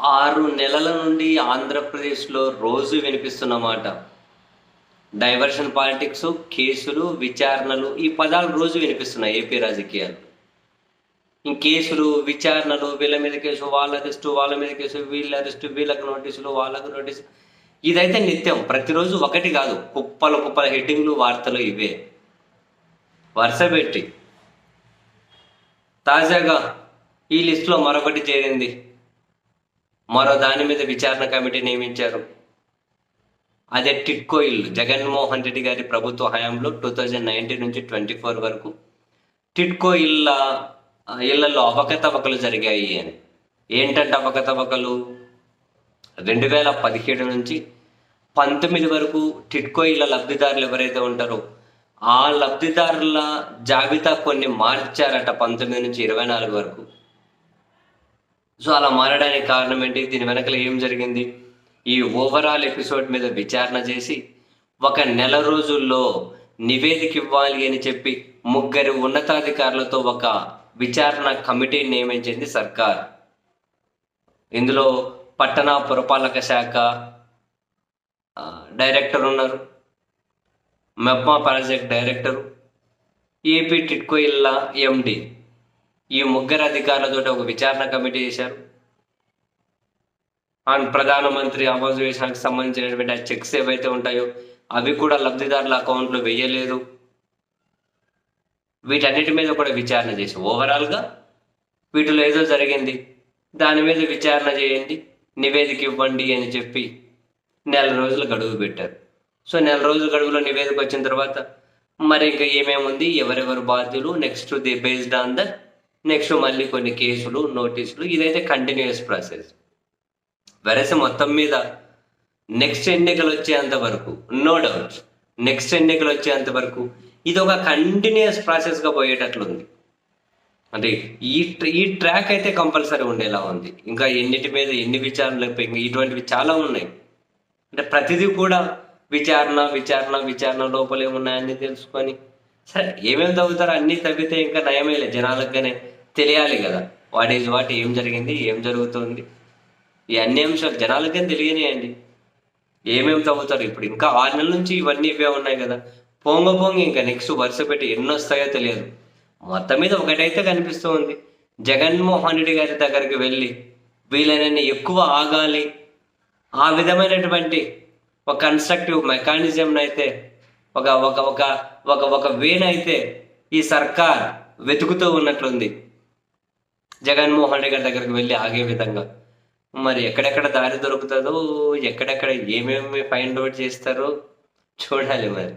6 నెలల నుండి ఆంధ్రప్రదేశ్‌లో రోజు వినిపిస్తున్నమాట. డైవర్షన్ పాలిటిక్సు, కేసులు, విచారణలు ఈ పదాలు రోజు వినిపిస్తున్నాయి ఏపీ రాజకీయాల్లో. ఈ కేసులు, విచారణలు, వీళ్ళ మీద కేసు, వాళ్ళ అరెస్టు, వాళ్ళ మీద కేసు, వీళ్ళ అరెస్టు, వీళ్ళకి నోటీసులు, వాళ్ళకి నోటీసు. ఇదైతే నిత్యం. ప్రతిరోజు ఒకటి కాదు. కుప్పలు కుప్పల హెడ్డింగ్‌లు, వార్తలు ఇవే. వరుసపెట్టి. తాజాగా ఈ లిస్టులో మరొకటి చేరింది. మరో దాని మీద విచారణ కమిటీ నియమించారు. అదే టిడ్కో ఇల్లు. జగన్మోహన్ రెడ్డి గారి ప్రభుత్వ హయాంలో 2019 నుంచి 24 వరకు టిడ్కో ఇళ్లలో అవకతవకలు జరిగాయి అని. ఏంటంటే అవకతవకలు? 2017 నుంచి 19 వరకు టిడ్కో ఇళ్ల లబ్ధిదారులు ఎవరైతే ఉంటారో ఆ లబ్ధిదారుల జాబితా కొన్ని మార్చారట 19 నుంచి 24 వరకు. సో అలా మారడానికి కారణం ఏంటి? దీని వెనకల ఏం జరిగింది? ఈ ఓవరాల్ ఎపిసోడ్ మీద విచారణ చేసి 1 నెల రోజుల్లో నివేదిక ఇవ్వాలి అని చెప్పి 3 ఉన్నతాధికారులతో ఒక విచారణ కమిటీ నియమించింది సర్కార్. ఇందులో పట్టణ పురపాలక శాఖ డైరెక్టర్ ఉన్నారు, MEPMA project director, AP TIDCO ఇళ్ళ ఎండి. ఈ 3 అధికారులతో ఒక విచారణ కమిటీ చేశారు. అండ్ ప్రధానమంత్రి ఆవాస్ యోజనకు సంబంధించినటువంటి ఆ చెక్స్ ఏవైతే ఉంటాయో అవి కూడా లబ్ధిదారుల అకౌంట్లో వేయలేదు. వీటన్నిటి మీద కూడా విచారణ చేసి ఓవరాల్గా వీటిలో ఏదో జరిగింది, దాని మీద విచారణ చేయండి, నివేదిక ఇవ్వండి అని చెప్పి 1 నెల రోజులు గడువు పెట్టారు. సో 1 నెల రోజుల గడువులో నివేదిక వచ్చిన తర్వాత మరి ఇంకా ఏమేముంది, ఎవరెవరు బాధ్యులు, next the based on that next మళ్ళీ కొన్ని కేసులు, నోటీసులు. ఇదైతే కంటిన్యూస్ ప్రాసెస్. వెరసి మొత్తం మీద నెక్స్ట్ ఎన్నికలు వచ్చేంత వరకు నో డౌట్, నెక్స్ట్ ఎన్నికలు వచ్చేంత వరకు ఇది ఒక కంటిన్యూస్ ప్రాసెస్గా పోయేటట్లుంది. అంటే ఈ ట్రాక్ అయితే కంపల్సరీ ఉండేలా ఉంది. ఇంకా ఎన్నిటి మీద ఎన్ని విచారణలు ఇటువంటివి చాలా ఉన్నాయి. అంటే ప్రతిదీ కూడా విచారణ విచారణ విచారణ లోపల ఏమున్నాయని తెలుసుకొని సరే ఏమేమి తవ్వుతారో అన్నీ తవ్వితే ఇంకా నయమేలే. జనాలకుగానే తెలియాలి కదా వాట్ ఈజ్ వాట్, ఏం జరిగింది, ఏం జరుగుతుంది, ఈ అన్ని అంశాలు జనాలకని తెలియనియండి. ఏమేమి తవ్వుతారు ఇప్పుడు? ఇంకా 6 నెలల నుంచి ఇవన్నీ ఇవే ఉన్నాయి కదా. పొంగి ఇంకా నెక్స్ట్ వరుస పెట్టి ఎన్ని వస్తాయో తెలియదు. మొత్తం మీద ఒకటైతే కనిపిస్తూ ఉంది, జగన్మోహన్ రెడ్డి గారి దగ్గరికి వెళ్ళి వీలైనన్ని ఎక్కువ ఆగాలి, ఆ విధమైనటువంటి ఒక కన్స్ట్రక్టివ్ మెకానిజం అయితే ఒక ఒక ఒక ఒక ఒక వేనైతే ఈ సర్కార్ వెతుకుతూ ఉన్నట్లుంది జగన్మోహన్ రెడ్డి గారి దగ్గరికి వెళ్ళి ఆగే విధంగా. మరి ఎక్కడెక్కడ దారి దొరుకుతుందో, ఎక్కడెక్కడ ఏమేమి ఫైండ్ అవుట్ చేస్తారో చూడాలి మరి.